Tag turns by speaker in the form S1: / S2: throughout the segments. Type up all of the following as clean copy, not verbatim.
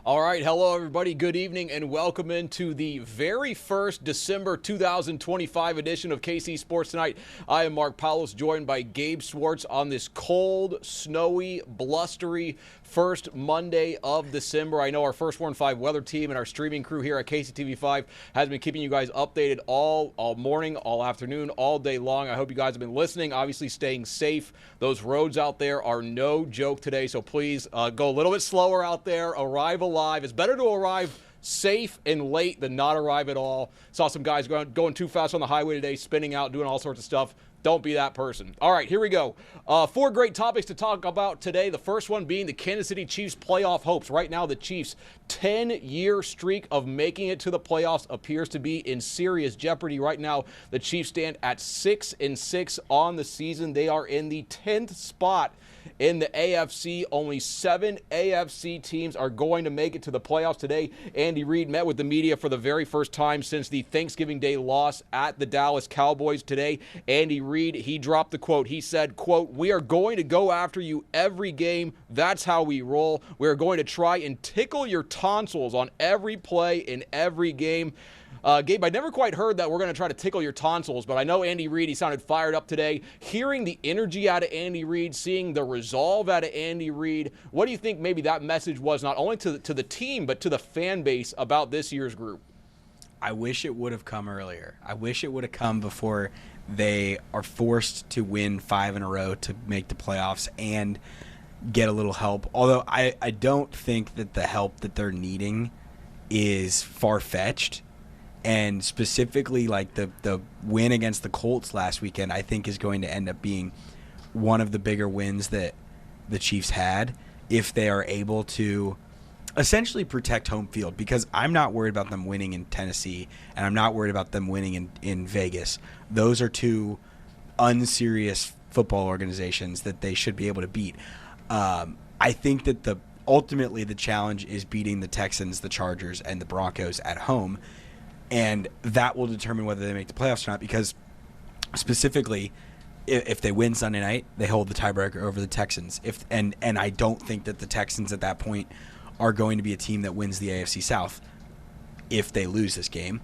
S1: All right, hello everybody, good evening, and welcome into the very first December 2025 edition of KC Sports Tonight. I am Mark Poulose, joined by Gabe Swartz on this cold, snowy, blustery first Monday of December. I know our First 4 and 5 weather team and our streaming crew here at KCTV5 has been keeping you guys updated all morning, all afternoon, all day long. I hope you guys have been listening, obviously staying safe. Those roads out there are no joke today, so please go a little bit slower out there, arrive alive. It's better to arrive safe and late than not arrive at all. Saw some guys going too fast on the highway today, spinning out, doing all sorts of stuff. Don't be that person. All right, here we go. 4 great topics to talk about today. The first one being the Kansas City Chiefs playoff hopes. Right now, the Chiefs' 10-year streak of making it to the playoffs appears to be in serious jeopardy. Right now, the Chiefs stand at 6-6 on the season. They are in the 10th spot in the AFC. Only 7 AFC teams are going to make it to the playoffs today. Andy Reid met with the media for the very first time since the Thanksgiving Day loss at the Dallas Cowboys today. Andy Reid, he dropped the quote. He said, quote, "We are going to go after you every game. That's how we roll. We are going to try and tickle your tonsils on every play in every game." Gabe, I never quite heard that we're going to try to tickle your tonsils, but I know Andy Reid, he sounded fired up today. Hearing the energy out of Andy Reid, seeing the resolve out of Andy Reid, what do you think maybe that message was not only to the team, but to the fan base about this year's group?
S2: I wish it would have come earlier. I wish it would have come before they are forced to win 5 in a row to make the playoffs and get a little help. Although I don't think that the help that they're needing is far-fetched. And specifically, like the win against the Colts last weekend, I think is going to end up being one of the bigger wins that the Chiefs had if they are able to essentially protect home field. Because I'm not worried about them winning in Tennessee, and I'm not worried about them winning in Vegas. Those are 2 unserious football organizations that they should be able to beat. I think that ultimately the challenge is beating the Texans, the Chargers, and the Broncos at home. And that will determine whether they make the playoffs or not, because specifically, if they win Sunday night, they hold the tiebreaker over the Texans. And I don't think that the Texans at that point are going to be a team that wins the AFC South if they lose this game,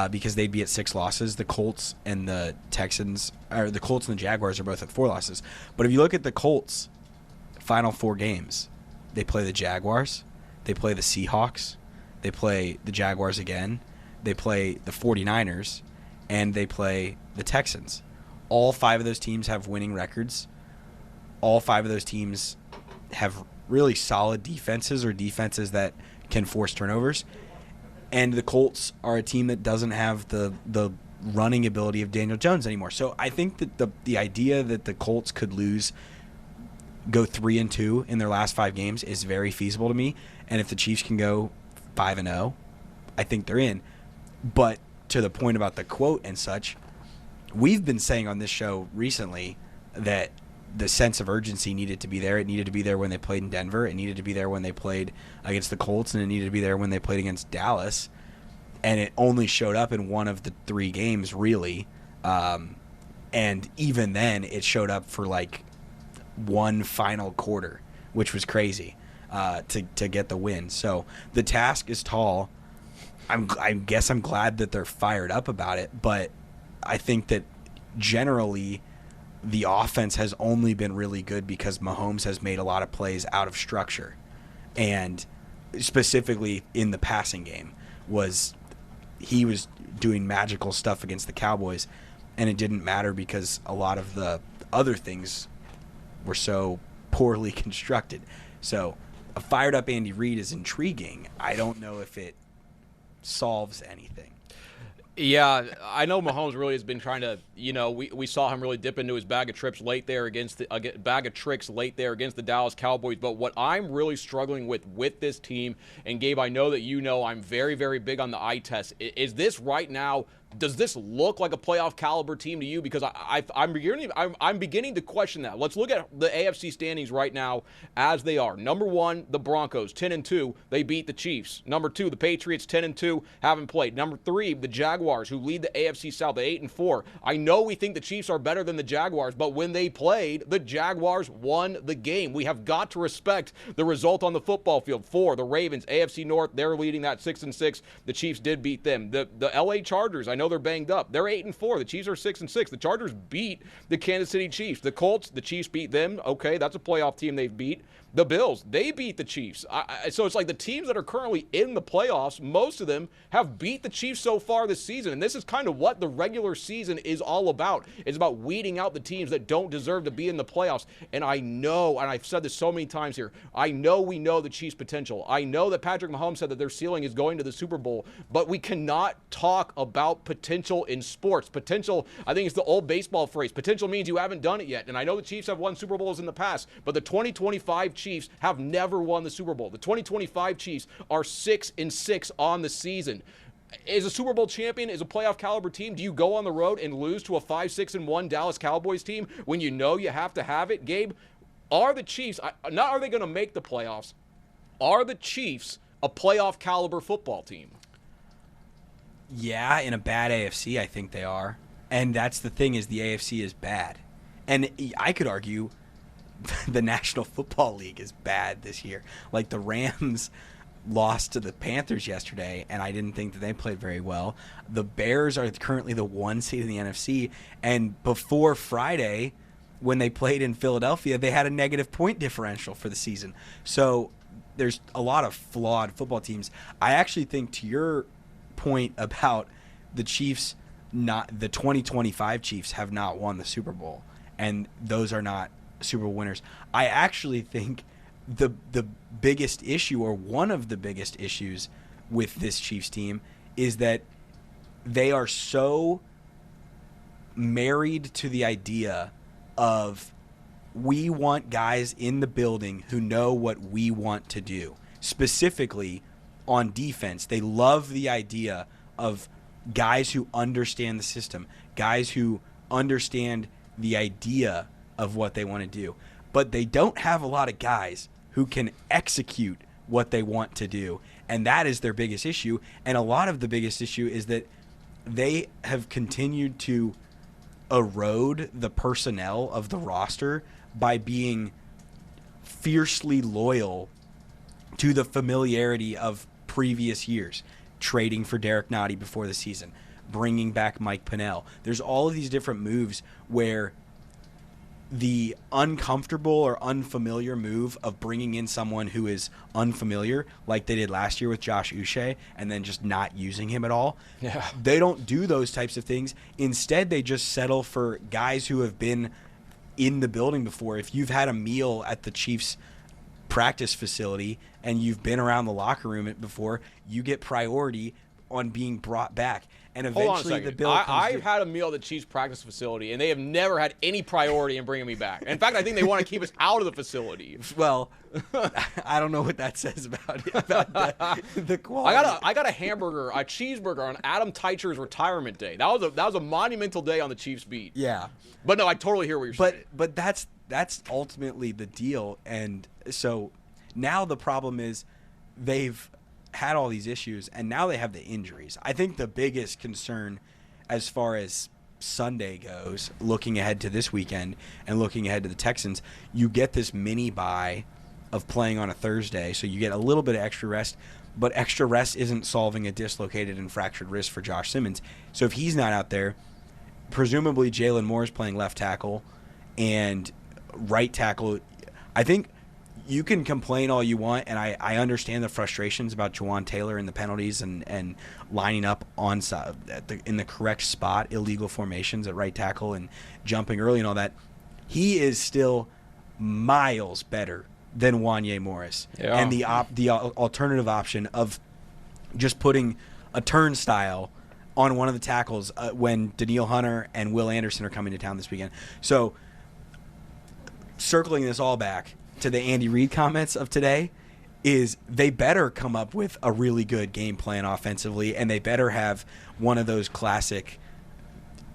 S2: because they'd be at 6 losses. The Colts and the Jaguars are both at 4 losses. But if you look at the Colts' final 4 games, they play the Jaguars, they play the Seahawks, they play the Jaguars again, they play the 49ers, and they play the Texans. All 5 of those teams have winning records. All 5 of those teams have really solid defenses, or defenses that can force turnovers. And the Colts are a team that doesn't have the running ability of Daniel Jones anymore. So I think that the idea that the Colts could go 3-2 in their last 5 games is very feasible to me. And if the Chiefs can go 5-0, I think they're in. But to the point about the quote and such, we've been saying on this show recently that the sense of urgency needed to be there. It needed to be there when they played in Denver. It needed to be there when they played against the Colts, and it needed to be there when they played against Dallas. And it only showed up in one of the 3 games, really. And even then, it showed up for like one final quarter, which was crazy to get the win. So the task is tall. I guess I'm glad that they're fired up about it, but I think that generally the offense has only been really good because Mahomes has made a lot of plays out of structure. And specifically in the passing game, he was doing magical stuff against the Cowboys, and it didn't matter because a lot of the other things were so poorly constructed. So a fired up Andy Reid is intriguing. I don't know if it solves anything.
S1: Yeah, I know Mahomes really has been trying to, we saw him really dip into his bag of tricks late there against the Dallas Cowboys. But what I'm really struggling with this team, and Gabe, I know that I'm very, very big on the eye test. Is this right now Does this look like a playoff caliber team to you? Because I'm beginning to question that. Let's look at the AFC standings right now as they are. Number 1, the Broncos, 10-2. They beat the Chiefs. Number 2, the Patriots, 10-2, haven't played. Number 3, the Jaguars, who lead the AFC South, 8-4. I know we think the Chiefs are better than the Jaguars, but when they played, the Jaguars won the game. We have got to respect the result on the football field. 4, the Ravens, AFC North, they're leading that 6-6. The Chiefs did beat them. The LA Chargers, I know they're banged up. They're 8-4. The Chiefs are 6-6. The Chargers beat the Kansas City Chiefs. The Colts, the Chiefs beat them. Okay, that's a playoff team they've beat. The Bills, they beat the Chiefs. So it's like the teams that are currently in the playoffs, most of them have beat the Chiefs so far this season. And this is kind of what the regular season is all about. It's about weeding out the teams that don't deserve to be in the playoffs. And I know, and I've said this so many times here, I know we know the Chiefs' potential. I know that Patrick Mahomes said that their ceiling is going to the Super Bowl, but we cannot talk about potential in sports. Potential, I think it's the old baseball phrase. Potential means you haven't done it yet. And I know the Chiefs have won Super Bowls in the past, but the 2025 Chiefs have never won the Super Bowl. The 2025 Chiefs are 6-6 on the season. Is a Super Bowl champion, is a playoff caliber team, do you go on the road and lose to a 5-6-1 Dallas Cowboys team when you know you have to have it? Gabe, are the Chiefs, not are they going to make the playoffs, are the Chiefs a playoff caliber football team?
S2: Yeah, in a bad AFC, I think they are. And that's the thing, is the AFC is bad. And I could argue the National Football League is bad this year. Like, the Rams lost to the Panthers yesterday, and I didn't think that they played very well. The Bears are currently the 1 seed in the NFC, and before Friday, when they played in Philadelphia, they had a negative point differential for the season. So there's a lot of flawed football teams. I actually think, to your point about the Chiefs, not the 2025 Chiefs have not won the Super Bowl, and those are not Super Bowl winners. I actually think the biggest issue, or one of the biggest issues with this Chiefs team, is that they are so married to the idea of, we want guys in the building who know what we want to do. Specifically on defense, they love the idea of guys who understand the system, guys who understand the idea of what they want to do. But they don't have a lot of guys who can execute what they want to do. And that is their biggest issue. And a lot of the biggest issue is that they have continued to erode the personnel of the roster by being fiercely loyal to the familiarity of previous years. Trading for Derek Nottie before the season, bringing back Mike Pennell. There's all of these different moves where the uncomfortable or unfamiliar move of bringing in someone who is unfamiliar, like they did last year with Josh Uche, and then just not using him at all.
S1: Yeah.
S2: They don't do those types of things. Instead, they just settle for guys who have been in the building before. If you've had a meal at the Chiefs practice facility and you've been around the locker room before, you get priority on being brought back. And eventually the bill comes
S1: I've had a meal at the Chiefs practice facility, and they have never had any priority in bringing me back. In fact, I think they want to keep us out of the facility.
S2: Well, I don't know what that says about the quality.
S1: I got a hamburger, a cheeseburger on Adam Teicher's retirement day. That was a monumental day on the Chiefs beat.
S2: Yeah.
S1: But no, I totally hear what you're saying.
S2: But that's ultimately the deal. And so now the problem is they've had all these issues, and now they have the injuries. I think the biggest concern as far as Sunday goes, looking ahead to this weekend and looking ahead to the Texans, you get this mini bye of playing on a Thursday, so you get a little bit of extra rest, but extra rest isn't solving a dislocated and fractured wrist for Josh Simmons. So if he's not out there, presumably Jalen Moore is playing left tackle, and right tackle, I think you can complain all you want, and I understand the frustrations about Juwan Taylor and the penalties and lining up in the correct spot, illegal formations at right tackle and jumping early and all that. He is still miles better than Wanye Morris.
S1: Yeah.
S2: And the alternative option of just putting a turnstile on one of the tackles when Daniil Hunter and Will Anderson are coming to town this weekend. So circling this all back to the Andy Reid comments of today, is they better come up with a really good game plan offensively, and they better have one of those classic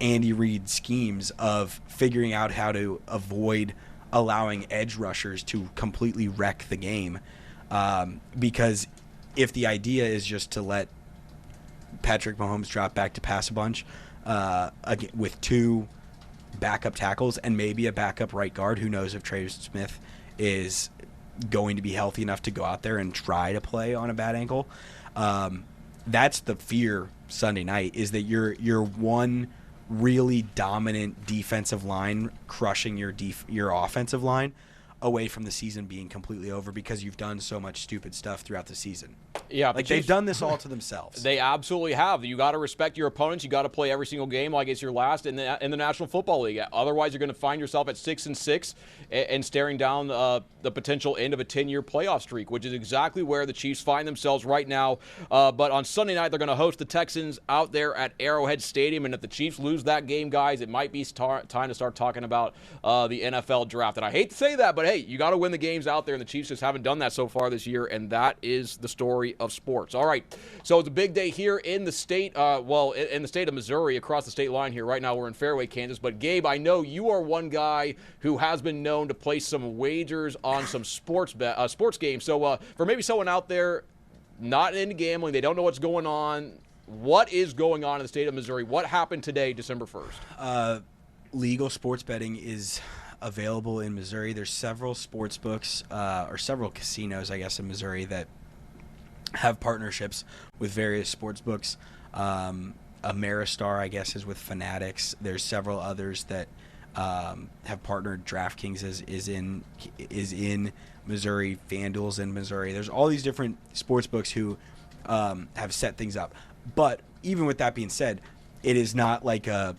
S2: Andy Reid schemes of figuring out how to avoid allowing edge rushers to completely wreck the game. Because if the idea is just to let Patrick Mahomes drop back to pass a bunch with two backup tackles and maybe a backup right guard, who knows if Trey Smith is going to be healthy enough to go out there and try to play on a bad ankle. That's the fear Sunday night, is that you're one really dominant defensive line crushing your offensive line away from the season being completely over because you've done so much stupid stuff throughout the season.
S1: Yeah,
S2: like they've done this all to themselves.
S1: They absolutely have. You got to respect your opponents. You got to play every single game like it's your last in the National Football League. Otherwise, you're going to find yourself at 6-6 and staring down the potential end of a 10-year playoff streak, which is exactly where the Chiefs find themselves right now. But on Sunday night, they're going to host the Texans out there at Arrowhead Stadium. And if the Chiefs lose that game, guys, it might be time to start talking about the NFL draft. And I hate to say that, but hey, you got to win the games out there, and the Chiefs just haven't done that so far this year, and that is the story of sports. All right, so it's a big day here in the state, in the state of Missouri, across the state line here. Right now we're in Fairway, Kansas, but Gabe, I know you are one guy who has been known to place some wagers on some sports games. So for maybe someone out there not into gambling, they don't know what's going on, what is going on in the state of Missouri? What happened today, December 1st?
S2: Legal sports betting is available in Missouri. There's several sports books or several casinos, I guess, in Missouri that have partnerships with various sports books. Ameristar, I guess, is with Fanatics. There's several others that have partnered. DraftKings is in Missouri. FanDuel's in Missouri. There's all these different sports books who have set things up. But even with that being said, it is not like a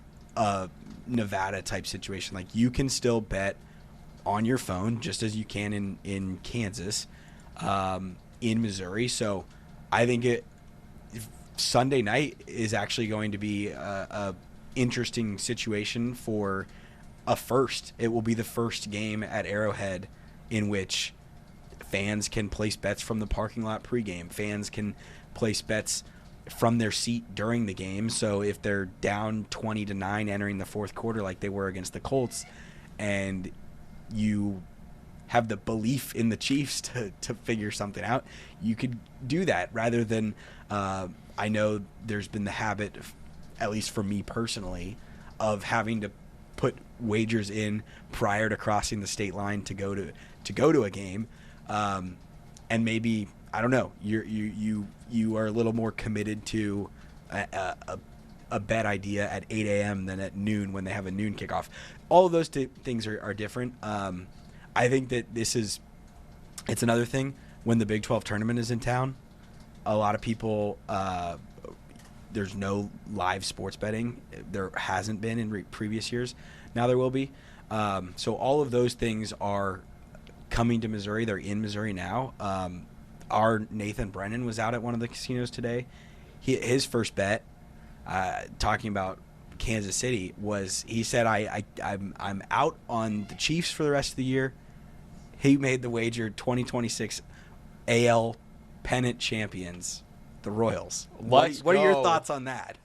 S2: Nevada type situation. Like, you can still bet on your phone just as you can in Kansas, in Missouri. So I think Sunday night is actually going to be a interesting situation for a first. It will be the first game at Arrowhead in which fans can place bets from the parking lot pregame. Fans can place bets from their seat during the game. So if they're down 20-9 entering the fourth quarter like they were against the Colts, and you have the belief in the Chiefs to figure something out, you could do that rather than I know there's been the habit, at least for me personally, of having to put wagers in prior to crossing the state line to go to a game, and maybe, I don't know, you are a little more committed to a bet idea at 8 a.m. than at noon when they have a noon kickoff. All of those things are different. I think that it's another thing when the Big 12 tournament is in town. A lot of people, there's no live sports betting. There hasn't been in previous years. Now there will be. So all of those things are coming to Missouri. They're in Missouri now. Our Nathan Brennan was out at one of the casinos today. His first bet, talking about Kansas City, was, he said, I'm out on the Chiefs for the rest of the year. He made the wager 2026 AL pennant champions, the Royals. What are your thoughts on that?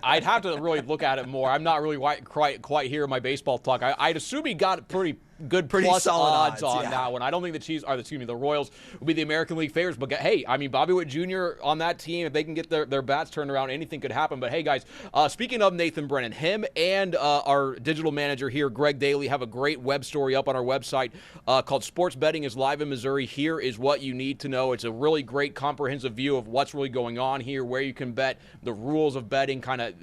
S1: I'd have to really look at it more. I'm not really quite here in my baseball talk. I'd assume he got pretty plus
S2: solid
S1: odds on
S2: yeah.
S1: that one. I don't think the Royals will be the American League favorites. But hey, I mean, Bobby Witt Jr. on that team, if they can get their bats turned around, anything could happen. But hey, guys, speaking of Nathan Brennan, him and our digital manager here, Greg Daly, have a great web story up on our website called "Sports Betting is Live in Missouri. Here is what you need to know." It's a really great comprehensive view of what's really going on here, where you can bet, the rules of betting, kind of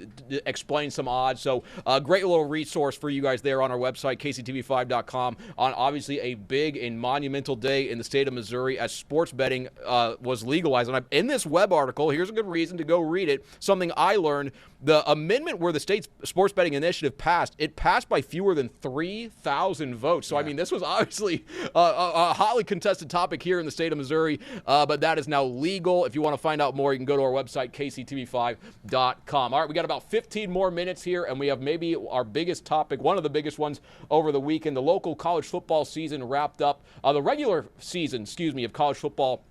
S1: explain some odds. So great little resource for you guys there on our website, kctv5.com. On obviously a big and monumental day in the state of Missouri as sports betting was legalized. And in this web article, here's a good reason to go read it, something I learned. The amendment where the state's sports betting initiative passed, it passed by fewer than 3,000 votes. So, yeah. I mean, this was obviously a hotly contested topic here in the state of Missouri, but that is now legal. If you want to find out more, you can go to our website, kctv5.com. All right, we got about 15 more minutes here, and we have maybe our biggest topic, one of the biggest ones over the weekend. The local college football season wrapped up. The regular season, of college football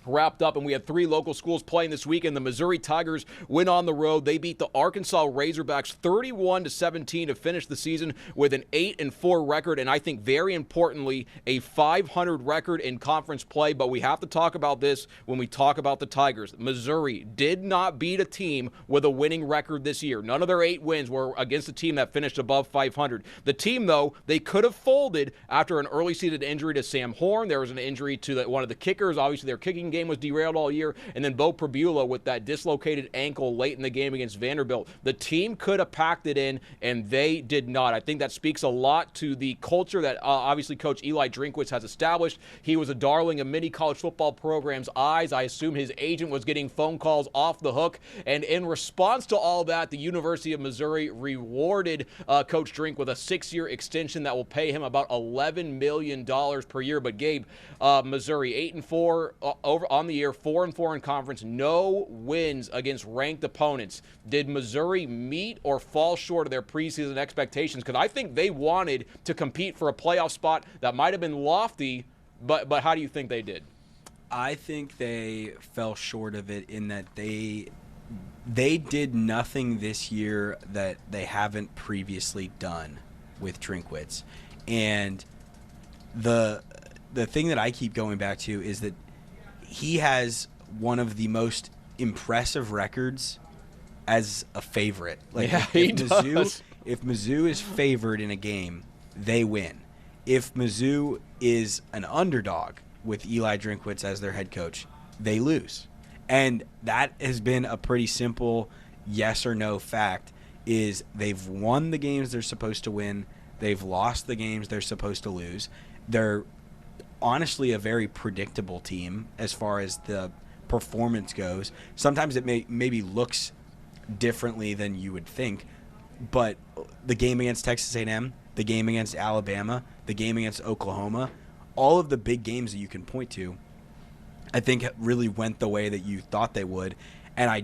S1: wrapped up, and we had 3 local schools playing this weekend. The Missouri Tigers went on the road. They beat the Arkansas Razorbacks 31-17 to finish the season with an 8-4 record, and I think very importantly, a 500 record in conference play. But we have to talk about this when we talk about the Tigers. Missouri did not beat a team with a winning record this year. None of their 8 wins were against a team that finished above 500. The team, though, they could have folded after an early season injury to Sam Horn. There was an injury to one of the kickers. Obviously, their kicking game was derailed all year, and then Bo Pribula with that dislocated ankle late in the game against Vanderbilt. The team could have packed it in, and they did not. I think that speaks a lot to the culture that obviously Coach Eli Drinkwitz has established. He was a darling of many college football programs' eyes. I assume his agent was getting phone calls off the hook, and in response to all that, the University of Missouri rewarded Coach Drink with a 6-year extension that will pay him about $11 million per year. But Gabe, Missouri 8-4 over on the year, 4-4 in conference, no wins against ranked opponents. Did Missouri meet or fall short of their preseason expectations? Because I think they wanted to compete for a playoff spot that might have been lofty, but how do you think they did?
S2: I think they fell short of it in that they did nothing this year that they haven't previously done with Drinkwitz. And the thing that I keep going back to is that he has one of the most impressive records as a favorite. Like,
S1: yeah, he does.
S2: If Mizzou is favored in a game, they win. If Mizzou is an underdog with Eli Drinkwitz as their head coach, they lose. And that has been a pretty simple yes or no fact, is they've won the games they're supposed to win. They've lost the games they're supposed to lose. They're honestly a very predictable team as far as the performance goes. Sometimes it maybe looks differently than you would think, but the game against Texas A&M, the game against Alabama, the game against Oklahoma, all of the big games that you can point to, I think really went the way that you thought they would. And I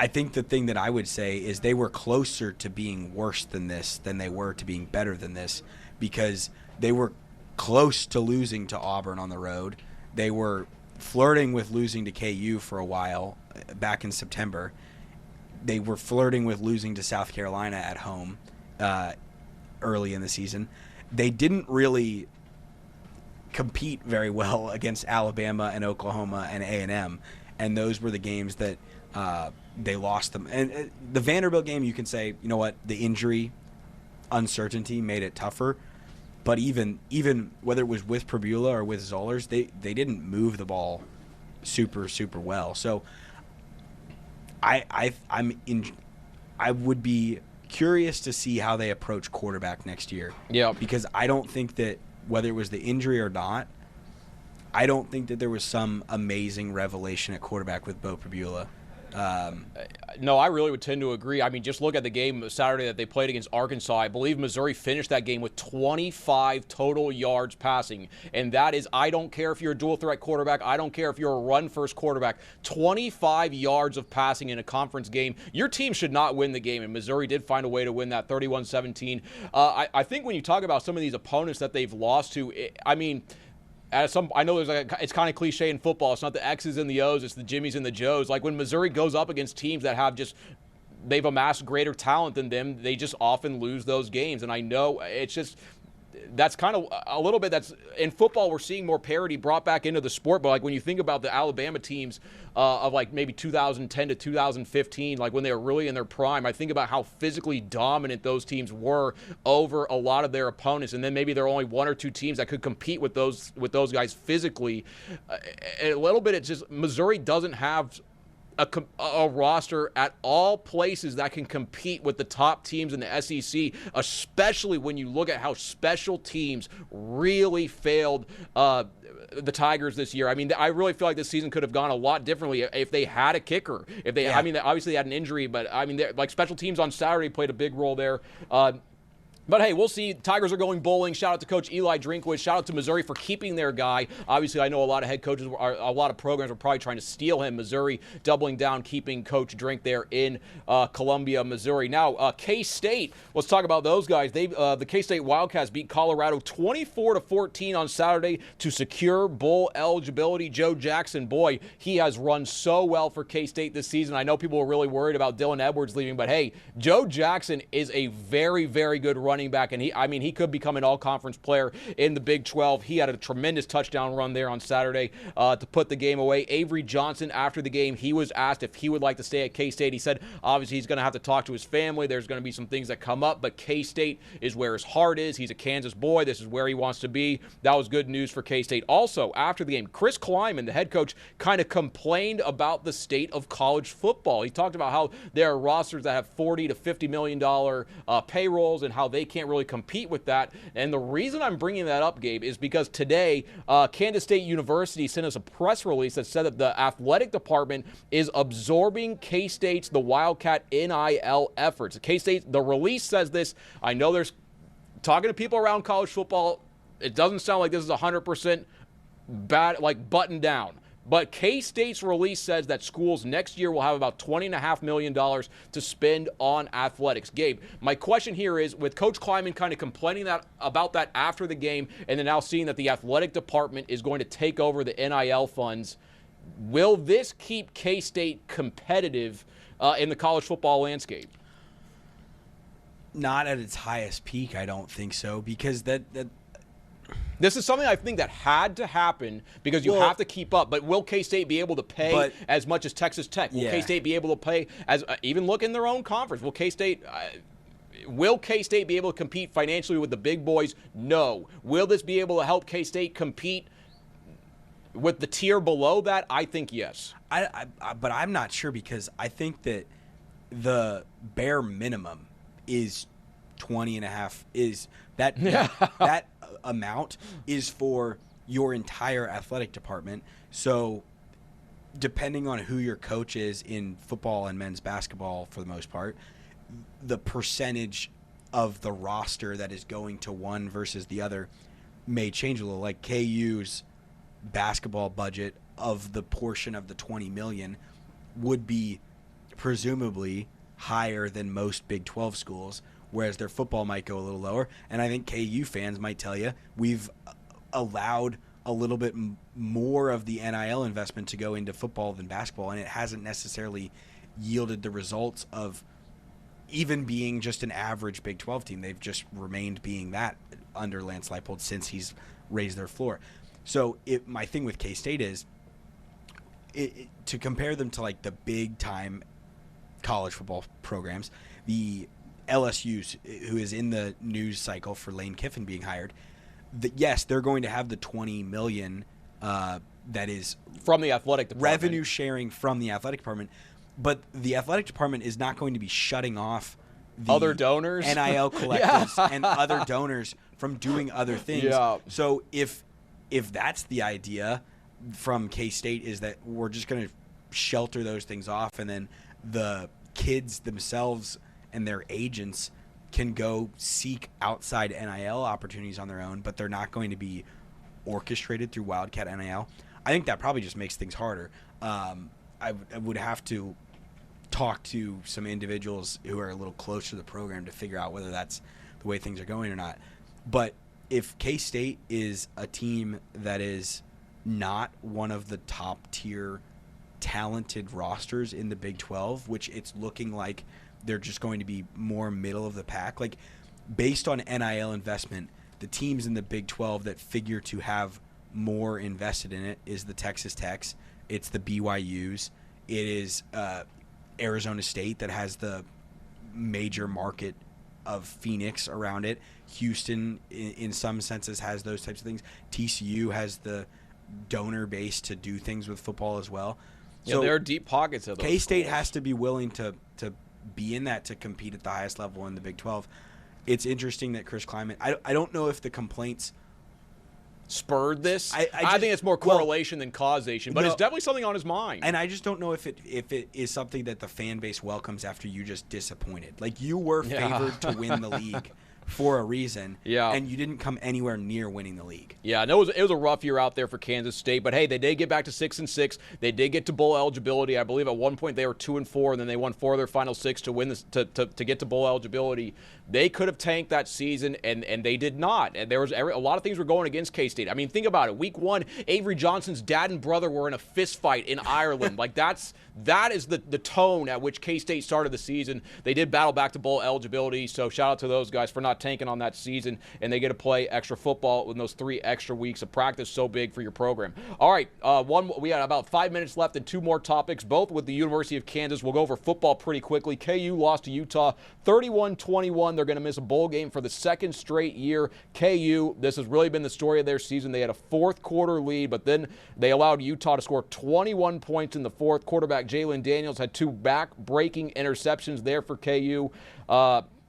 S2: think the thing that I would say is they were closer to being worse than this than they were to being better than this, because they were close to losing to Auburn on the road. They were flirting with losing to KU for a while back in September. They were flirting with losing to South Carolina at home early in the season. They didn't really compete very well against Alabama and Oklahoma and A&M, and those were the games that they lost them. And the Vanderbilt game, you can say, you know what, the injury uncertainty made it tougher. But even whether it was with Pribula or with Zollers, they didn't move the ball super well. So I would be curious to see how they approach quarterback next year.
S1: Yeah.
S2: Because I don't think that whether it was the injury or not, I don't think that there was some amazing revelation at quarterback with Bo Pribula.
S1: No, I really would tend to agree. I mean, just look at the game Saturday that they played against Arkansas. I believe Missouri finished that game with 25 total yards passing. And that is, I don't care if you're a dual threat quarterback. I don't care if you're a run-first quarterback. 25 yards of passing in a conference game. Your team should not win the game. And Missouri did find a way to win that 31-17. I think when you talk about some of these opponents that they've lost to, I know it's kind of cliche in football. It's not the X's and the O's, it's the Jimmies and the Joes. Like when Missouri goes up against teams that they've amassed greater talent than them, they just often lose those games. And I know that's kind of a little bit, that's in football we're seeing more parity brought back into the sport. But like when you think about the Alabama teams of like maybe 2010 to 2015, like when they were really in their prime, I think about how physically dominant those teams were over a lot of their opponents. And then maybe there are only 1 or 2 teams that could compete with those guys physically. A little bit, it's just Missouri doesn't have a roster at all places that can compete with the top teams in the SEC, especially when you look at how special teams really failed the Tigers this year. I mean, I really feel like this season could have gone a lot differently if they had a kicker. If they, I mean, obviously they had an injury, but I mean, like special teams on Saturday played a big role there. But hey, we'll see. Tigers are going bowling. Shout out to Coach Eli Drinkwitz. Shout out to Missouri for keeping their guy. Obviously, I know a lot of head coaches, a lot of programs are probably trying to steal him. Missouri doubling down, keeping Coach Drink there in Columbia, Missouri. Now, K-State. Let's talk about those guys. The K-State Wildcats beat Colorado 24-14 on Saturday to secure bowl eligibility. Joe Jackson, boy, he has run so well for K-State this season. I know people were really worried about Dylan Edwards leaving, but hey, Joe Jackson is a very, very good running back, and he could become an all-conference player in the Big 12. He had a tremendous touchdown run there on Saturday to put the game away. Avery Johnson, after the game, he was asked if he would like to stay at K-State. He said, obviously, he's going to have to talk to his family. There's going to be some things that come up, but K-State is where his heart is. He's a Kansas boy. This is where he wants to be. That was good news for K-State. Also, after the game, Chris Kleiman, the head coach, kind of complained about the state of college football. He talked about how there are rosters that have $40 to $50 million payrolls and how they can't really compete with that. And the reason I'm bringing that up, Gabe, is because today Kansas State University sent us a press release that said that the athletic department is absorbing K-State's, the Wildcat NIL efforts. K-State, the release says this. I know there's talking to people around college football. It doesn't sound like this is 100% bad, like buttoned down. But K-State's release says that schools next year will have about $20.5 million to spend on athletics. Gabe, my question here is, with Coach Kleiman kind of complaining about that after the game, and then now seeing that the athletic department is going to take over the NIL funds, will this keep K-State competitive in the college football landscape?
S2: Not at its highest peak, I don't think so, because
S1: this is something I think that had to happen because you have to keep up. But will K-State be able to pay as much as Texas Tech? Will K-State be able to pay as even look in their own conference? Will K-State be able to compete financially with the big boys? No. Will this be able to help K-State compete with the tier below that? I think yes.
S2: But I'm not sure, because I think that the bare minimum is 20.5 is that that amount is for your entire athletic department. So depending on who your coach is in football and men's basketball, for the most part, the percentage of the roster that is going to one versus the other may change a little. Like KU's basketball budget of the portion of the $20 million would be presumably higher than most Big 12 schools, whereas their football might go a little lower. And I think KU fans might tell you we've allowed a little bit more of the NIL investment to go into football than basketball, and it hasn't necessarily yielded the results of even being just an average Big 12 team. They've just remained being that under Lance Leipold since he's raised their floor. So my thing with K-State is to compare them to like the big-time college football programs, the LSU's, who is in the news cycle for Lane Kiffin being hired, yes, they're going to have the $20 million that is
S1: from the athletic department,
S2: revenue sharing from the athletic department, but the athletic department is not going to be shutting off the
S1: other donors,
S2: NIL collectives, and other donors from doing other things.
S1: Yeah.
S2: So if that's the idea from K-State, is that we're just going to shelter those things off, and then the kids themselves and their agents can go seek outside NIL opportunities on their own, but they're not going to be orchestrated through Wildcat NIL. I think that probably just makes things harder. I would have to talk to some individuals who are a little closer to the program to figure out whether that's the way things are going or not. But if K-State is a team that is not one of the top tier talented rosters in the Big 12, which it's looking like they're just going to be more middle of the pack, like based on NIL investment, the teams in the Big 12 that figure to have more invested in it is the Texas Techs, it's the BYUs, it is Arizona State that has the major market of Phoenix around it. Houston, in some senses, has those types of things. TCU has the donor base to do things with football as well.
S1: So there are deep pockets of those.
S2: K-State has to be willing to be in that to compete at the highest level in the Big 12. It's interesting that Chris Kleiman, I don't know if the complaints
S1: spurred this. I think it's more correlation than causation, but it's definitely something on his mind.
S2: And I just don't know if it is something that the fan base welcomes after you just disappointed. Like, you were favored to win the league for a reason.
S1: Yeah.
S2: And you didn't come anywhere near winning the league.
S1: Yeah, and it was a rough year out there for Kansas State, but hey, they did get back to 6-6. They did get to bowl eligibility. I believe at one point they were 2-4, and then they won 4 of their final 6 to win this to get to bowl eligibility. They could have tanked that season, and they did not. And there was a lot of things were going against K-State. I mean, think about it. Week 1, Avery Johnson's dad and brother were in a fist fight in Ireland. Like that is the tone at which K-State started the season. They did battle back to bowl eligibility, so shout out to those guys for not tanking on that season, and they get to play extra football in those 3 extra weeks of practice, so big for your program. All right, we had about 5 minutes left and 2 more topics, both with the University of Kansas. We'll go over football pretty quickly. KU lost to Utah 31-21. They're going to miss a bowl game for the 2nd straight year. KU, this has really been the story of their season. They had a 4th quarter lead, but then they allowed Utah to score 21 points in the 4th. Quarterback Jalen Daniels had 2 back-breaking interceptions there for KU.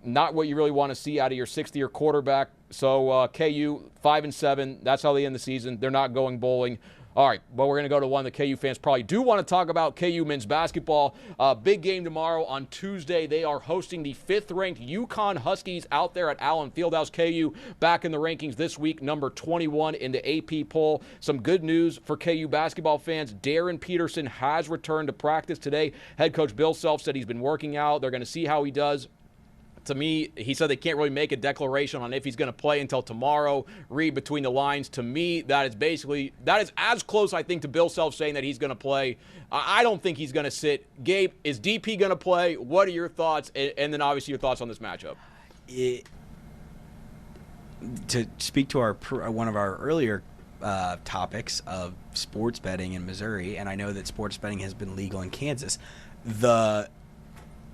S1: Not what you really want to see out of your 6th-year quarterback. So KU 5-7. That's how they end the season. They're not going bowling. All right, well, we're going to go to one that KU fans probably do want to talk about, KU men's basketball. Big game tomorrow on Tuesday. They are hosting the 5th-ranked UConn Huskies out there at Allen Fieldhouse. KU back in the rankings this week, number 21 in the AP poll. Some good news for KU basketball fans. Darren Peterson has returned to practice today. Head coach Bill Self said he's been working out. They're going to see how he does. To me, he said they can't really make a declaration on if he's going to play until tomorrow. Read between the lines. To me, that is as close, I think, to Bill Self saying that he's going to play. I don't think he's going to sit. Gabe, is DP going to play? What are your thoughts? And then obviously your thoughts on this matchup.
S2: To speak to one of our earlier topics of sports betting in Missouri, and I know that sports betting has been legal in Kansas, the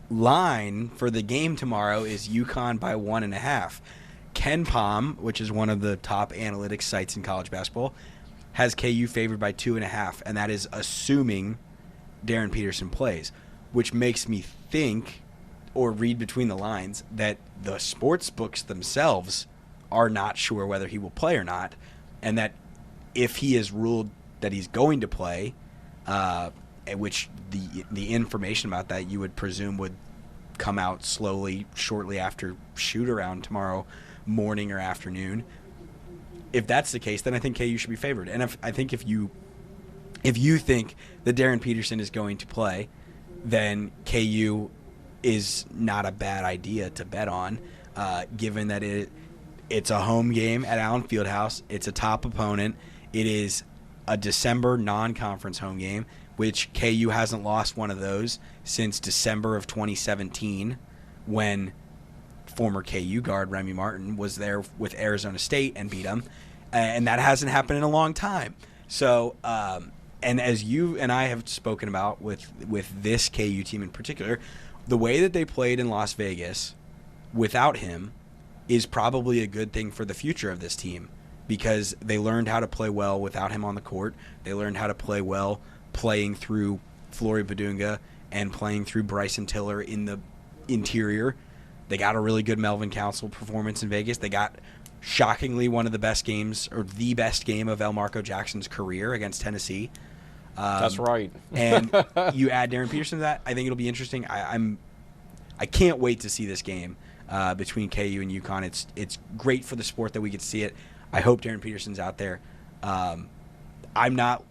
S2: line for the game tomorrow is UConn by 1.5. KenPom, which is one of the top analytics sites in college basketball, has KU favored by 2.5, and that is assuming Darren Peterson plays, which makes me think or read between the lines that the sports books themselves are not sure whether he will play or not, and that if he is ruled that he's going to play, which the information about that you would presume would come out slowly shortly after shoot-around tomorrow morning or afternoon. If that's the case, then I think KU should be favored. And if you think that Darren Peterson is going to play, then KU is not a bad idea to bet on, given that it's a home game at Allen Fieldhouse. It's a top opponent. It is a December non-conference home game, which KU hasn't lost one of those since December of 2017 when former KU guard Remy Martin was there with Arizona State and beat them. And that hasn't happened in a long time. So, and as you and I have spoken about with this KU team in particular, the way that they played in Las Vegas without him is probably a good thing for the future of this team, because they learned how to play well without him on the court. They learned how to play well playing through Flory Badunga and playing through Bryson Tiller in the interior. They got a really good Melvin Council performance in Vegas. They got, shockingly, one of the best games, or the best game of El Marco Jackson's career against Tennessee.
S1: That's right.
S2: And you add Darren Peterson to that, I think it'll be interesting. I can't wait to see this game between KU and UConn. It's great for the sport that we get to see it. I hope Darren Peterson's out there. I'm not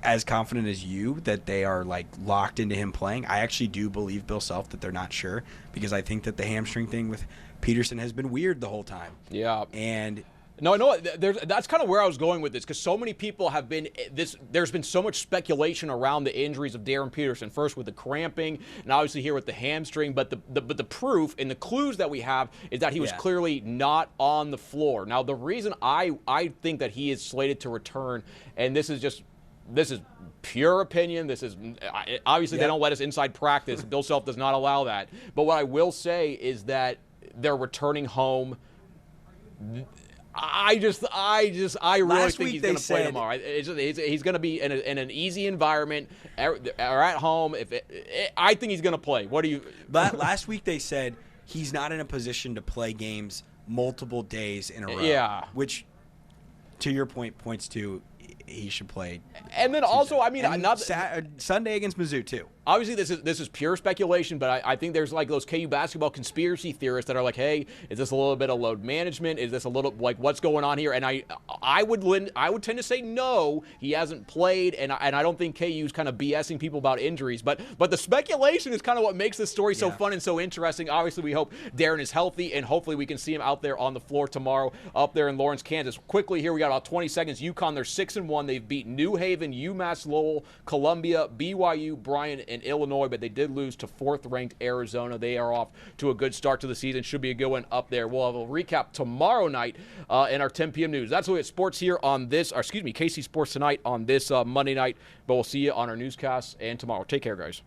S2: as confident as you that they are like locked into him playing. I actually do believe Bill Self that they're not sure, because I think that the hamstring thing with Peterson has been weird the whole time.
S1: Yeah.
S2: And
S1: No, that's kind of where I was going with this, because so many people have been there's been so much speculation around the injuries of Darren Peterson, first with the cramping and obviously here with the hamstring, but the proof and the clues that we have is that he was clearly not on the floor. Now, the reason I think that he is slated to return, and this is pure opinion. This is obviously they don't let us inside practice. Bill Self does not allow that. But what I will say is that they're returning home. I really think he's going to play tomorrow. He's going to be in an easy environment or at home. I think he's going to play. What do you?
S2: But last week they said he's not in a position to play games multiple days in a row.
S1: Yeah.
S2: Which, to your point, points to he should play.
S1: And then also, I mean,
S2: Sunday against Mizzou too.
S1: Obviously, this is pure speculation, but I think there's like those KU basketball conspiracy theorists that are like, hey, is this a little bit of load management? Is this a little like what's going on here? And I would tend to say no, he hasn't played, and I don't think KU's kind of BSing people about injuries. But the speculation is kind of what makes this story so fun and so interesting. Obviously, we hope Darren is healthy, and hopefully we can see him out there on the floor tomorrow up there in Lawrence, Kansas. Quickly here, we got about 20 seconds. UConn, they're 6-1. They've beat New Haven, UMass Lowell, Columbia, BYU, Bryant, and Illinois, but they did lose to 4th-ranked Arizona. They are off to a good start to the season. Should be a good one up there. We'll have a recap tomorrow night in our 10 p.m. news. That's what we have sports here on this, KC Sports Tonight on this Monday night, but we'll see you on our newscasts and tomorrow. Take care, guys.